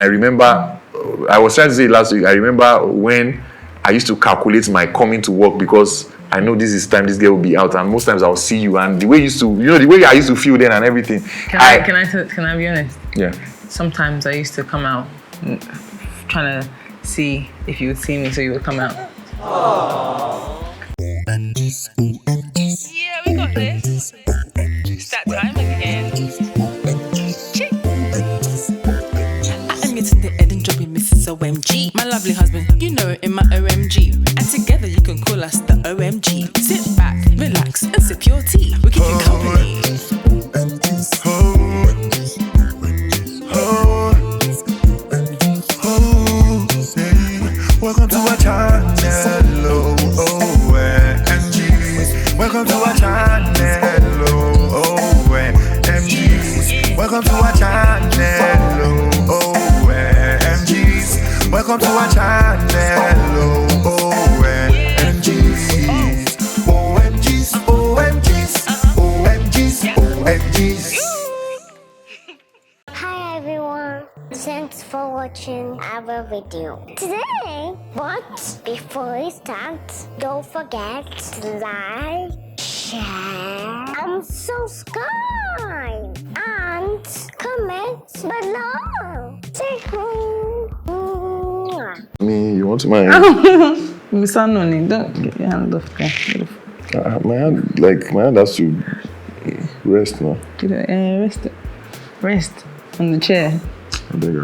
I remember, I was trying to say last week, I remember when I used to calculate my coming to work because I know this is time this girl will be out, and most times I'll see you, and the way the way I used to feel then and everything. Can I be honest? Yeah. Sometimes I used to come out trying to see if you would see me, so you would come out. Yeah, we got this. It's that time again. I'm Yetunde Eden dropping Mrs. OMG. My lovely husband, you know, in my OMG. And together you can call us the OMG. Sit back, relax, and sip your tea. We keep you company. Welcome to our channel, OMG. Welcome to our channel, OMG. Welcome to our channel, OMG. Welcome to our channel, OMGs. OMGs, OMGs, OMGs, OMGs. Hi everyone, thanks for watching our video today. But before we start, don't forget to like, share, and subscribe, and comment below. Say Me, you want my Mr. Noni, don't get your hand off there. my hand has to rest now. Rest on the chair. I beg.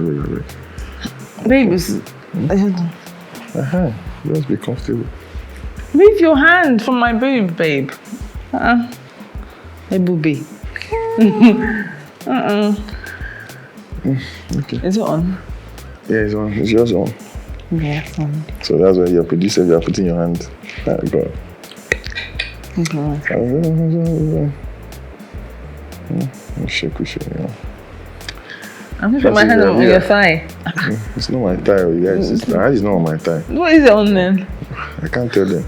Babies. Just be comfortable. Move your hand from my boob, babe. Hey, booby. Okay. Is it on? Yeah, it's on. It's yours on. Yeah, it's on. So that's why your producer, you are putting your hand. God. Shake, yeah. I'm going to put my hand on your thigh. It's not my thigh, you guys. My hand is not on my thigh. What is it on then? I can't tell them.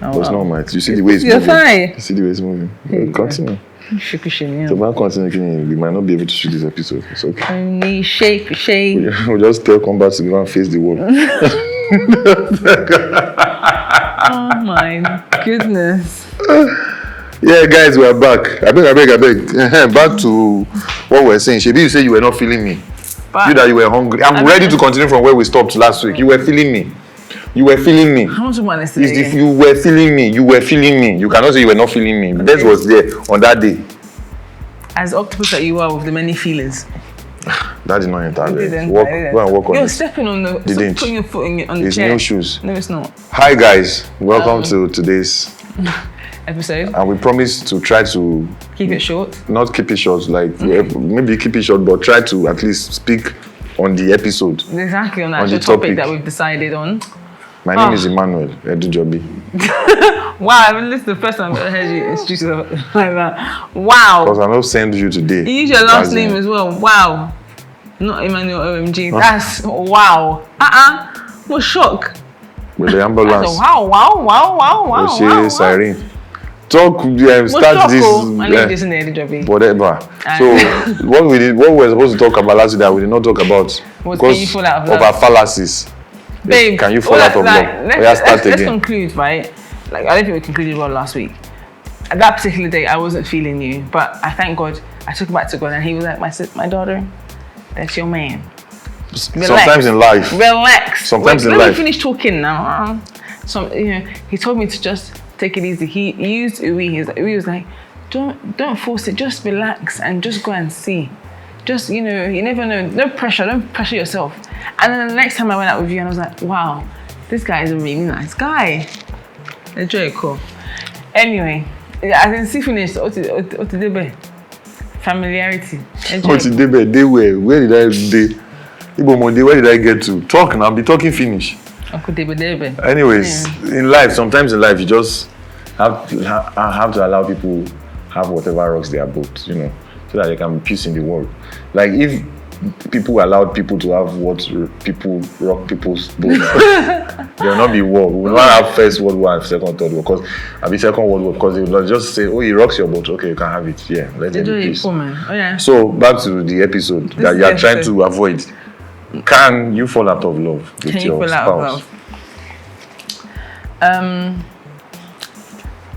Oh, it's not on my. You see the way it's your moving. Thigh. You see the way it's moving. Continue. Shake, yeah. So when continue, we might not be able to shoot this episode. It's okay. Only shake. We'll just come back to go and face the world. Oh my goodness. Yeah, guys, we are back. I beg. Back to what we were saying. Shebi, you say you were not feeling me. You that you were hungry. I'm ready to continue from where we stopped last week. You were feeling me. How much want to say? You were feeling me. You cannot say you were not feeling me. That was there on that day. As octopus that you are with the many feelings. That did not enter. I didn't. Go and walk on You're it. stepping on the. Stop putting your foot on the It's chair. new shoes. No, it's not. Hi guys, welcome to today's episode. And we promise to try to keep it short. Not keep it short, maybe keep it short, but try to at least speak on the episode. Exactly on the topic that we've decided on. My name is Emmanuel Edujobi. Wow, I mean, this is the first time I've ever heard you introduce yourself like that. Wow. Because I know send you today. You use your last name as well. Wow. Not Emmanuel OMG. That's wow. What shock. With the ambulance. Wow. She siren. Talk, start this. My name is Yetunde. Whatever. So what we were supposed to talk about last week that we did not talk about because of our fallacies. Babe, can you fall out of love? Let's conclude, right? Like, I don't think we concluded well last week. At that particular day, I wasn't feeling you, but I thank God. I took it back to God, and He was like, "My daughter, that's your man." Relax. Sometimes in life. Relax. Sometimes in life. Let me finish talking now. He told me to just take it easy. He used Uwe. Uwe was like, "Don't force it. Just relax and just go and see. Just you never know. No pressure. Don't pressure yourself." And then the next time I went out with you, and I was like, "Wow, this guy is a really nice guy." Enjoy it, cool. Anyway, I can see finished. Familiarity. Where did I get to? Talk now, be talking finish. Anyways, in life, sometimes in life, you just have to allow people have whatever rocks their boat, so that there can be peace in the world. Like if people allowed people to have what people rock people's boat, there will not be war. We will not have first world war and second, third war. Because second world war, because they will just say, "Oh, he rocks your boat. Okay, you can have it. Yeah, let them be peace." Oh, yeah. So back to the episode that you are trying to avoid. Can you fall out of love with your spouse?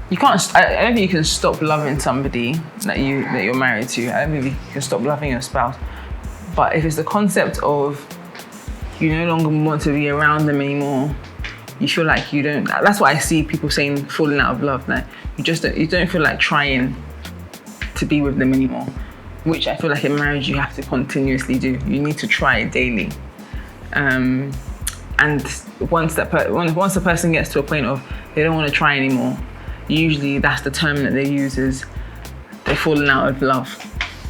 You can't. I don't think you can stop loving somebody that you're married to. I don't think you can stop loving your spouse. But if it's the concept of you no longer want to be around them anymore, you feel like you don't. That's what I see people saying, falling out of love. Like you don't feel like trying to be with them anymore, which I feel like in marriage you have to continuously do. You need to try it daily. And once the person gets to a point of they don't want to try anymore, usually that's the term that they use is they're falling out of love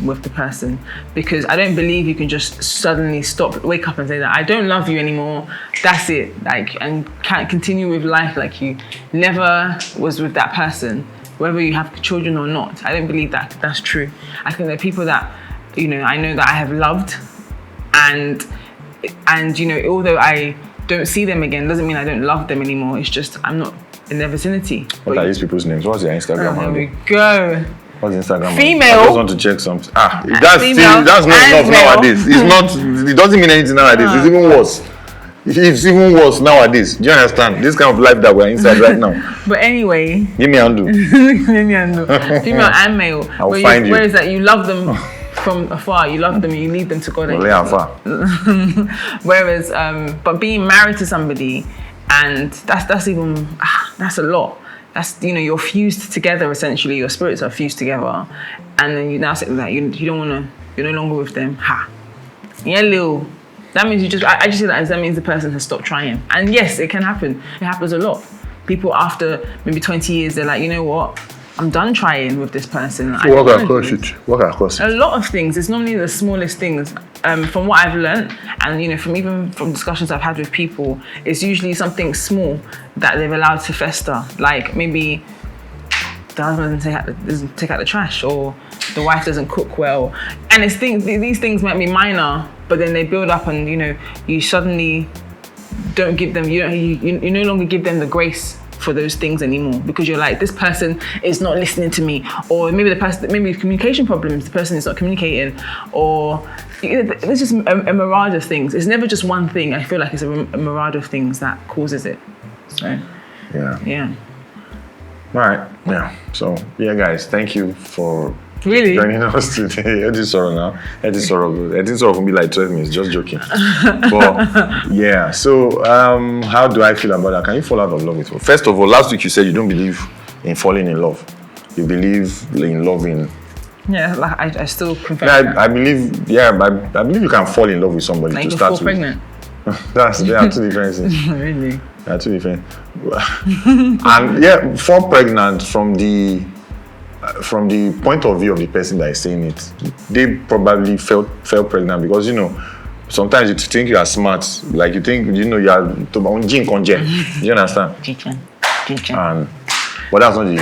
with the person. Because I don't believe you can just suddenly wake up and say that I don't love you anymore, that's it, like, and can't continue with life like you never was with that person, whether you have children or not. I don't believe that that's true. I think there are people that, I know that I have loved, and although I don't see them again, doesn't mean I don't love them anymore. It's just I'm not in their vicinity. What are these people's names? What's their Instagram handle? There we go. What's Instagram? Female. I just want to check something. That's not enough male. nowadays. It's not. It doesn't mean anything nowadays. It's even worse. It's even worse nowadays. Do you understand? This kind of life that we're inside right now. But anyway. Give me a handle. Female and male. I'll find you. Whereas that you love them from afar, you love them, you lead them to God. Whereas, but being married to somebody, and that's even that's a lot. That's you're fused together essentially. Your spirits are fused together, and then you now say that you don't want to. You're no longer with them. Yeah, Lil. That means I just see that as that means the person has stopped trying. And yes, it can happen. It happens a lot. People after maybe 20 years, they're like, you know what? I'm done trying with this person. Walk across it. A lot of things. It's normally the smallest things. From what I've learned, and from discussions I've had with people, it's usually something small that they've allowed to fester. Like maybe the husband doesn't take out the trash, or the wife doesn't cook well. And these things might be minor, but then they build up, and you suddenly don't give them. You no longer give them the grace for those things anymore, because you're like, this person is not listening to me, or maybe communication problems, the person is not communicating, or there's just a mirage of things. It's never just one thing. I feel like it's a mirage of things that causes it. So yeah. All right. Yeah. So guys, thank you for joining us today. I didn't sorrow for me like 12 minutes, just joking. But yeah, so how do I feel about that? Can you fall out of love with me? First of all, last week you said you don't believe in falling in love. You believe in loving. Yeah, like I still confess. I believe you can fall in love with somebody like to start with. Pregnant. They are two different things. Really? They are two different. And fall pregnant from the point of view of the person that is saying it, they probably fell pregnant because sometimes you think you are smart, like you think you are on gene congen. Do you understand? But that's not the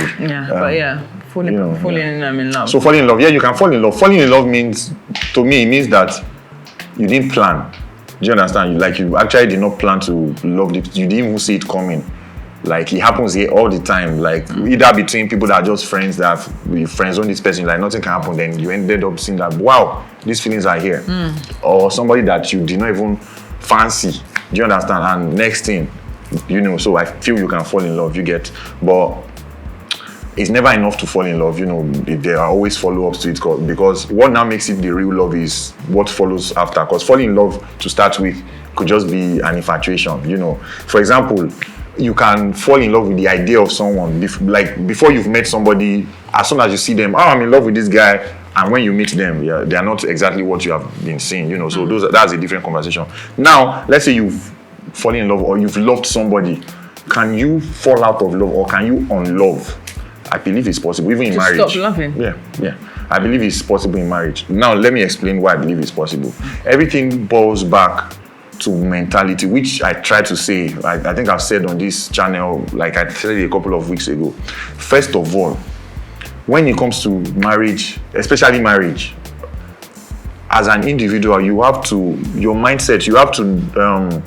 falling in love. So falling in love, you can fall in love. Falling in love means that you didn't plan. Do you understand? You actually did not plan to love it. You didn't even see it coming. Like it happens here all the time. Like either between people that are just friends that have friends on this person, like nothing can happen. Then you ended up seeing that wow, these feelings are here, or somebody that you did not even fancy. Do you understand? And next thing, so I feel you can fall in love. You get, but it's never enough to fall in love. There are always follow-ups to it because what now makes it the real love is what follows after. Because falling in love to start with could just be an infatuation. For example, you can fall in love with the idea of someone before you've met somebody. As soon as you see them, I'm in love with this guy, and when you meet them, they are not exactly what you have been seeing. So that's a different conversation. Now, let's say you've fallen in love or you've loved somebody. Can you fall out of love or can you unlove? I believe it's possible, even in marriage. Stop loving. Yeah. I believe it's possible in marriage. Now, let me explain why I believe it's possible. Everything boils back to mentality, which I try to say. I think I've said on this channel, like I said a couple of weeks ago. First of all, when it comes to marriage, especially marriage, as an individual, you have to, your mindset, you have to,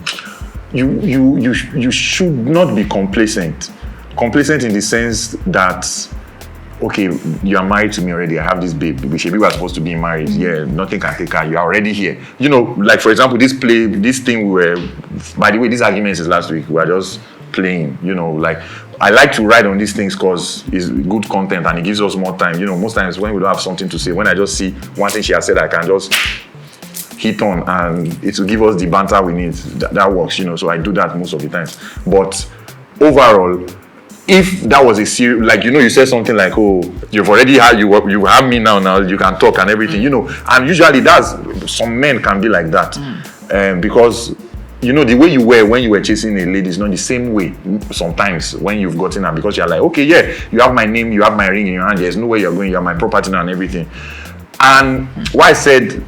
you should not be complacent. Complacent in the sense that okay, you are married to me already. I have this babe. We are supposed to be married. Yeah, nothing can take her. You are already here. You know, like for example, this thing we were. By the way, these arguments is last week. We are just playing. You know, like I like to write on these things because it's good content and it gives us more time. You know, most times when we don't have something to say, when I just see one thing she has said, I can just hit on and it will give us the banter we need. That works. You know, so I do that most of the times. But overall, if that was a serious, like, you know, you said something like, oh, you've already had, you have me now you can talk and everything, you know, and usually some men can be like that, because, you know, the way you were when you were chasing a lady is not the same way sometimes when you've gotten her, because you're like, okay, yeah, you have my name, you have my ring in your hand, there's no way you're going, you have my property now and everything. And why I said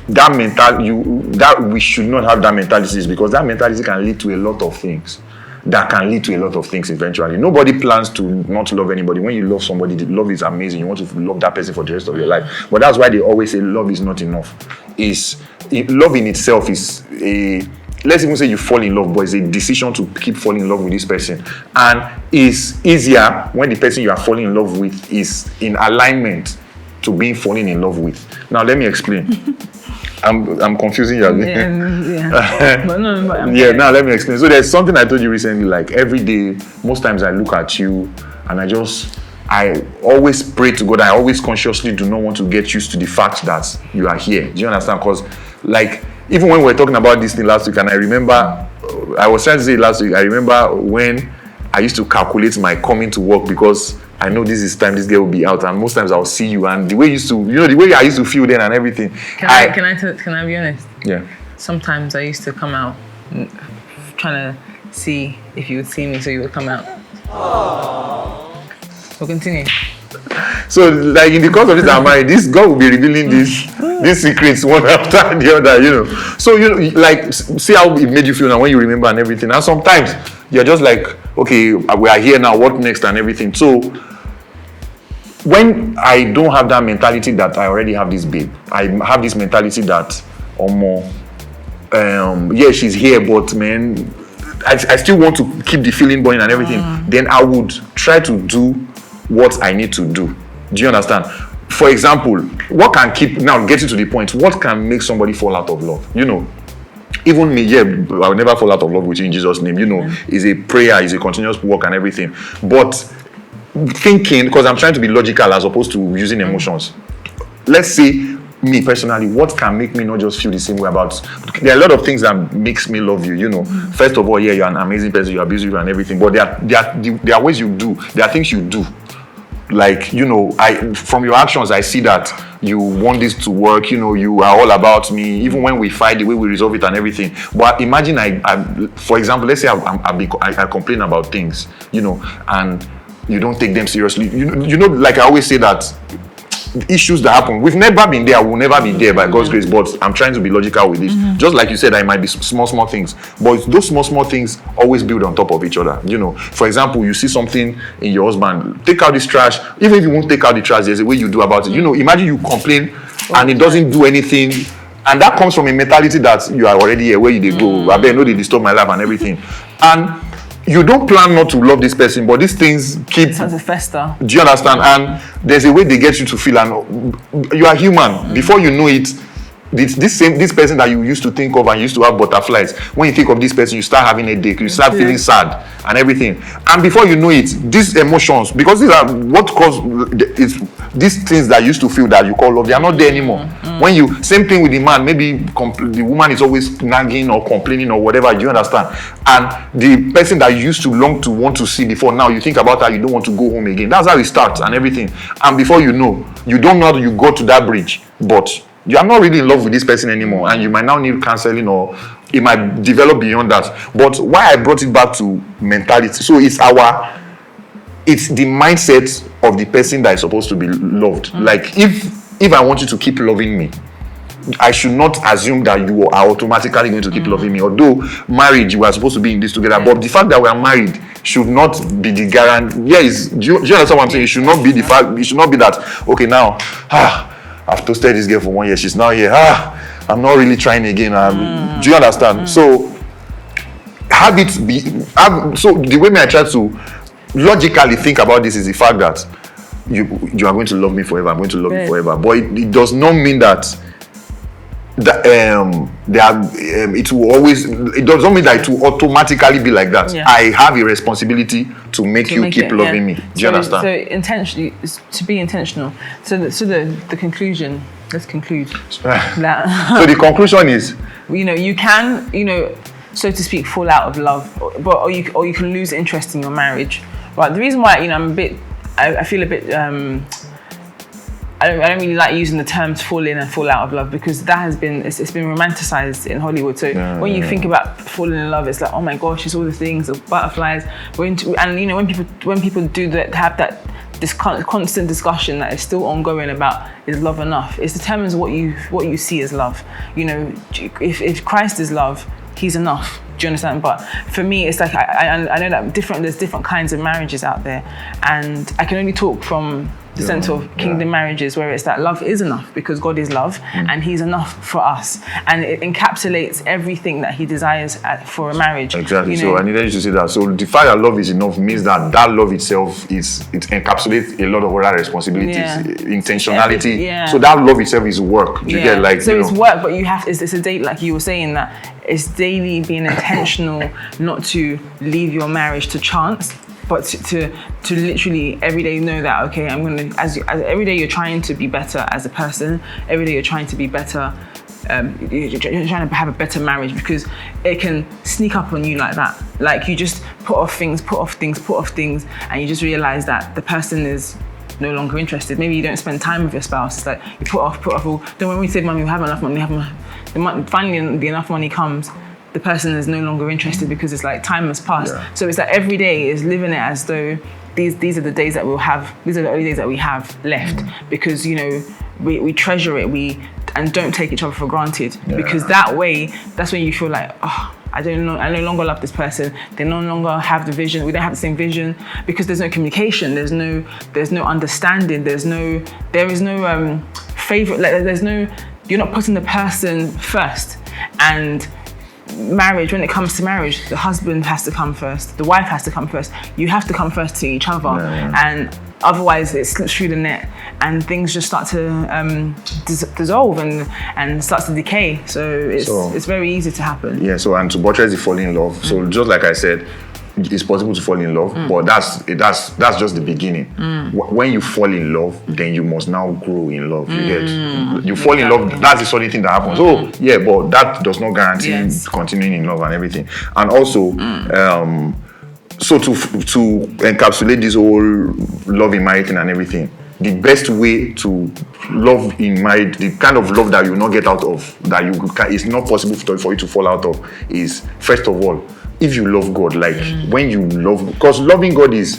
that we should not have that mentality is because that mentality can lead to a lot of things. That can lead to a lot of things eventually. Nobody plans to not love anybody. When you love somebody, the love is amazing. You want to love that person for the rest of your life. But that's why they always say love is not enough. Love in itself is let's even say you fall in love, but it's a decision to keep falling in love with this person. And it's easier when the person you are falling in love with is in alignment to being falling in love with. Now let me explain. I'm confusing you. But now let me explain. So there's something I told you recently, like every day, most times I look at you and I always pray to God. I always consciously do not want to get used to the fact that you are here. Do you understand? Because like, even when we were talking about this thing last week, and I remember, I was trying to say last week, I remember when I used to calculate my coming to work because I know this is time this girl will be out, and most times I'll see you, and the way the way I used to feel then and everything. Can I be honest? Yeah. Sometimes I used to come out trying to see if you would see me, so you would come out. So continue. So like in the course of this, I'm married. This God will be revealing these secrets one after the other, you know. So you know, like, see how it made you feel now when you remember and everything. And sometimes you're just like, okay, we are here now. What next and everything. So when I don't have that mentality that I already have this babe, I have this mentality that, yeah, she's here, but man, I still want to keep the feeling going and everything. Then I would try to do what I need to do. Do you understand? For example, what can getting to the point, what can make somebody fall out of love? You know, even me, yeah, I will never fall out of love with you in Jesus' name. You know, it's a prayer, it's a continuous work and everything. But thinking, because I'm trying to be logical as opposed to using emotions. Let's say, me personally, what can make me not just feel the same way about, there are a lot of things that makes me love you, you know. First of all, yeah, you're an amazing person, you're beautiful and everything, but there are ways you do, there are things you do. Like, you know, from your actions, I see that you want this to work, you know, you are all about me, even when we fight, the way we resolve it and everything. But imagine for example, let's say I complain about things, you know, and you don't take them seriously. You know, like I always say that issues that happen, we've never been there, we'll never be there by God's grace, but I'm trying to be logical with this. Just like you said, it might be small things, but those small things always build on top of each other. You know, for example, you see something in your husband, take out this trash. Even if you won't take out the trash, there's a way you do about it. You know, imagine you complain and it doesn't do anything, and that comes from a mentality that you are already here, where you go, I bet no, they disturb my life and everything. And you don't plan not to love this person, but these things keep fester. Do you understand? And there's a way they get you to feel, and you are human. Before you know it, this person that you used to think of and used to have butterflies, when you think of this person, you start having a headache, you start feeling sad and everything. And before you know it, these emotions, because these are what cause these things that you used to feel that you call love, they are not there anymore. When you, same thing with the man, maybe the woman is always nagging or complaining or whatever, do you understand? And the person that you used to long to want to see before, now you think about her, you don't want to go home again. That's how it starts and everything. And before you know, you don't know how you got to that bridge, but you are not really in love with this person anymore, and you might now need counseling, or it might develop beyond that. But why I brought it back to mentality, so it's the mindset of the person that is supposed to be loved. Like if I want you to keep loving me, I should not assume that you are automatically going to keep loving me. Although marriage, we are supposed to be in this together, but the fact that we are married should not be the guarantee. Yes, do you understand what I'm saying? It should not be the fact. It should not be that, okay, now I've toasted this girl for 1 year, she's now here, I'm not really trying again. Do you understand? So have it be, so the way I try to logically think about this is the fact that you are going to love me forever. I'm going to love you forever. But it does not mean that it will always. It does not mean that it will automatically be like that. Yeah. I have a responsibility to make you keep loving me. Do you understand? So intentionally, to be intentional. So the conclusion. Let's conclude that. So the conclusion is, you can, so to speak, fall out of love, or you can lose interest in your marriage. Right. The reason why I feel a bit. I don't really like using the terms fall in and fall out of love, because that has been it's been romanticized in Hollywood. So when you think about falling in love, it's like, oh my gosh, it's all the things, the butterflies. When people do that, have this constant discussion that is still ongoing about, is love enough? It determines what you see as love. If Christ is love, He's enough. Do you understand? But for me, it's like I know that there's different kinds of marriages out there, and I can only talk from the sense of kingdom marriages, where it's that love is enough because God is love and He's enough for us, and it encapsulates everything that He desires for a marriage. Exactly. So I needed you to say that. So the fact that love is enough means that love itself it encapsulates a lot of other responsibilities, intentionality. So that love itself is work. You get it's work, but you have it's a date, like you were saying, that it's daily being intentional not to leave your marriage to chance, but to literally every day know that, okay, I'm gonna, as every day you're trying to be better as a person, every day you're trying to be better, you're trying to have a better marriage, because it can sneak up on you like that. Like you just put off things, and you just realize that the person is no longer interested. Maybe you don't spend time with your spouse. It's like you put off. Don't worry, we save money, we have enough money, finally the enough money comes, the person is no longer interested, because it's like time has passed. So it's like every day is living it as though these are the days that we'll have, these are the only days that we have left, because we treasure it, and don't take each other for granted, because that's when you feel like, oh, I no longer love this person. They no longer have the vision. We don't have the same vision, because there's no communication. There's no understanding. There is no favorite. You're not putting the person first. And marriage, when it comes to marriage, the husband has to come first. The wife has to come first. You have to come first to each other, and otherwise it slips through the net, and things just start to dissolve and starts to decay. So it's very easy to happen. Yeah. So, and to buttress the falling in love. So just like I said, it's possible to fall in love, but that's just the beginning. When you fall in love, then you must now grow in love. You fall in love. That's the solid thing that happens. But that does not guarantee continuing in love and everything. And also, so to encapsulate this whole love in marriage and everything, the best way to love in marriage, the kind of love that you will not get out of, it's not possible for you to fall out of, is, first of all, if you love God, when you love, because loving God is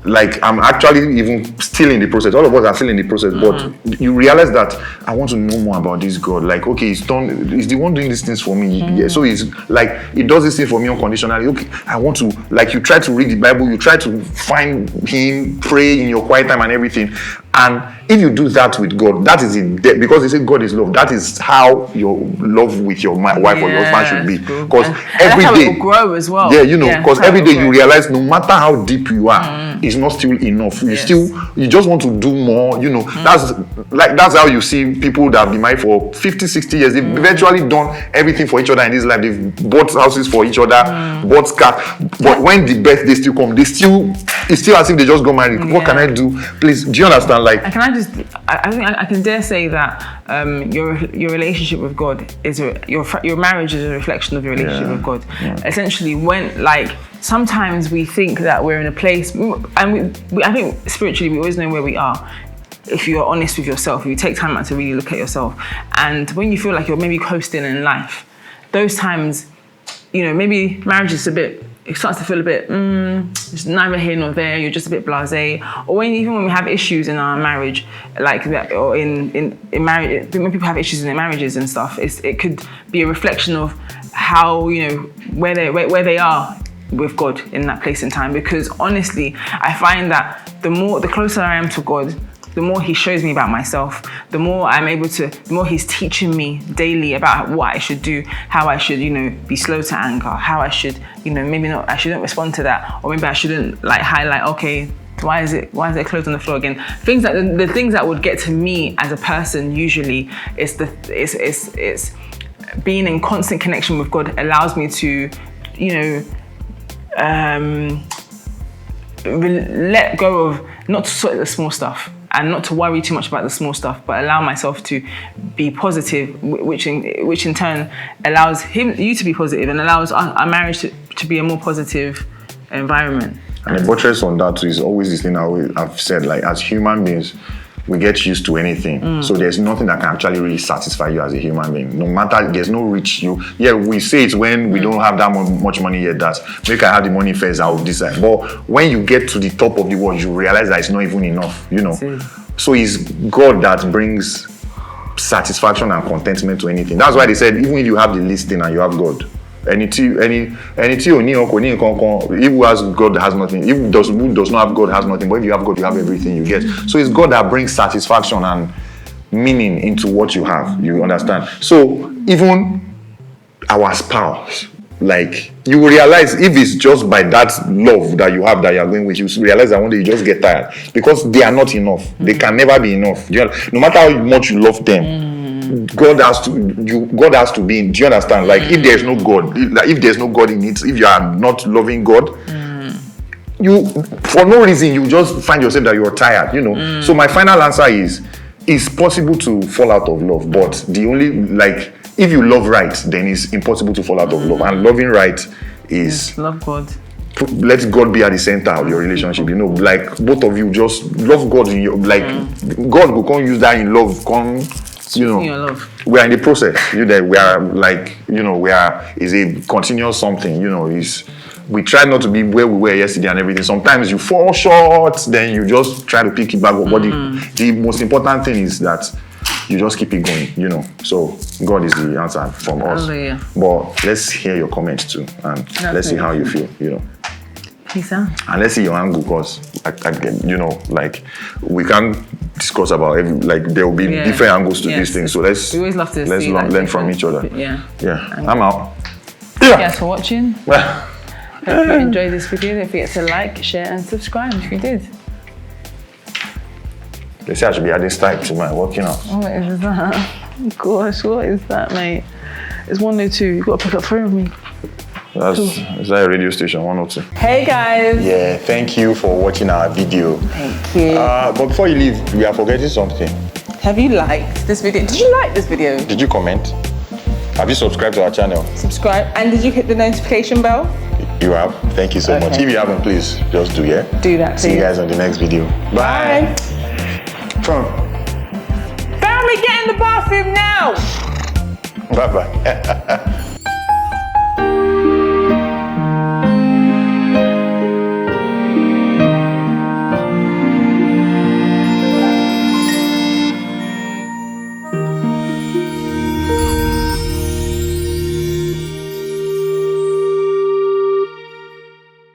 like, I'm actually even still in the process. All of us are still in the process, but you realize that I want to know more about this God. Like, okay, he's the one doing these things for me. Yeah, so it's like, he does this thing for me unconditionally. Okay, I want to, like, you try to read the Bible, you try to find Him, pray in your quiet time and everything. And if you do that with God, that is it. Because they say God is love. That is how your love with your wife or your husband should be. Because every day, it will grow as well. Because every day you realize, no matter how deep you are, it's not still enough. You just want to do more. That's how you see people that have been married for 50, 60 years. They've eventually done everything for each other in this life. They've bought houses for each other, bought cars. But when the birthday still come, it's still as if they just got married. What can I do? Please, do you understand? Like, I think I can dare say that your relationship with God is your marriage is a reflection of your relationship with God. Essentially, when sometimes we think that we're in a place, and I think spiritually we always know where we are. If you're honest with yourself, if you take time out to really look at yourself, and when you feel like you're maybe coasting in life, those times, maybe marriage is it starts to feel a bit, it's neither here nor there, you're just a bit blasé. Or even when we have issues in our marriage, like that, or in marriage, when people have issues in their marriages and stuff, it could be a reflection of how, where they are with God in that place and time. Because honestly, I find that the closer I am to God, the more He shows me about myself, the more He's teaching me daily about what I should do, how I should, be slow to anger, how I should, maybe not, I shouldn't respond to that, or maybe I shouldn't highlight, okay, Why is it clothes on the floor again? Things that the things that would get to me as a person usually is it's being in constant connection with God allows me to, let go of, not to sweat the small stuff and not to worry too much about the small stuff, but allow myself to be positive, which in turn allows you to be positive and allows our marriage to be a more positive environment. And the buttress on that too is always this thing I've said, like as human beings, we get used to anything. So there's nothing that can actually really satisfy you as a human being. No matter, there's no reach you. Yeah, we say it when we don't have that much money yet, that make I have the money first, I'll decide. But when you get to the top of the world, you realize that it's not even enough, So it's God that brings satisfaction and contentment to anything. That's why they said, even if you have the least thing and you have God, anything he who has God has nothing. Who does not have God has nothing. But if you have God, you have everything you get. So it's God that brings satisfaction and meaning into what you have. You understand? So even our spouse, like you will realize if it's just by that love that you have that you are going with, you realize that one day you just get tired because they are not enough. They can never be enough. No matter how much you love them. God has to be in. Do you understand? Like if there's no God, if there's no God in it, if you are not loving God, you for no reason you just find yourself that you're tired, So my final answer is it's possible to fall out of love, but the only if you love right, then it's impossible to fall out of love. And loving right is love God. Let God be at the center of your relationship. Like both of you just love God in your God will come use that in love. Your love. We are in the process. We are is a continuous something. We try not to be where we were yesterday and everything. Sometimes you fall short, then you just try to pick it back. But the most important thing is that you just keep it going. So God is the answer from us. Hallelujah. But let's hear your comments too, and let's see how you feel. Peace out. And let's see your angle, because we can't discuss about there will be different angles to these things. So we always love to learn from each other. Yeah. I'm out. Thank you guys for watching. Hope you enjoyed this video. Don't forget to like, share, and subscribe if you did. They say I should be adding style to my working out. What is that? Gosh, what is that, mate? It's 102. You've got to pick up phone with me. Is that a radio station, 102? Hey guys! Yeah, thank you for watching our video. Thank you. But before you leave, we are forgetting something. Have you liked this video? Did you like this video? Did you comment? Have you subscribed to our channel? Subscribe. And did you hit the notification bell? You have. Thank you so much. If you haven't, please just do, yeah? Do that, See you guys on the next video. Bye. Family, get in the bathroom now! Bye-bye.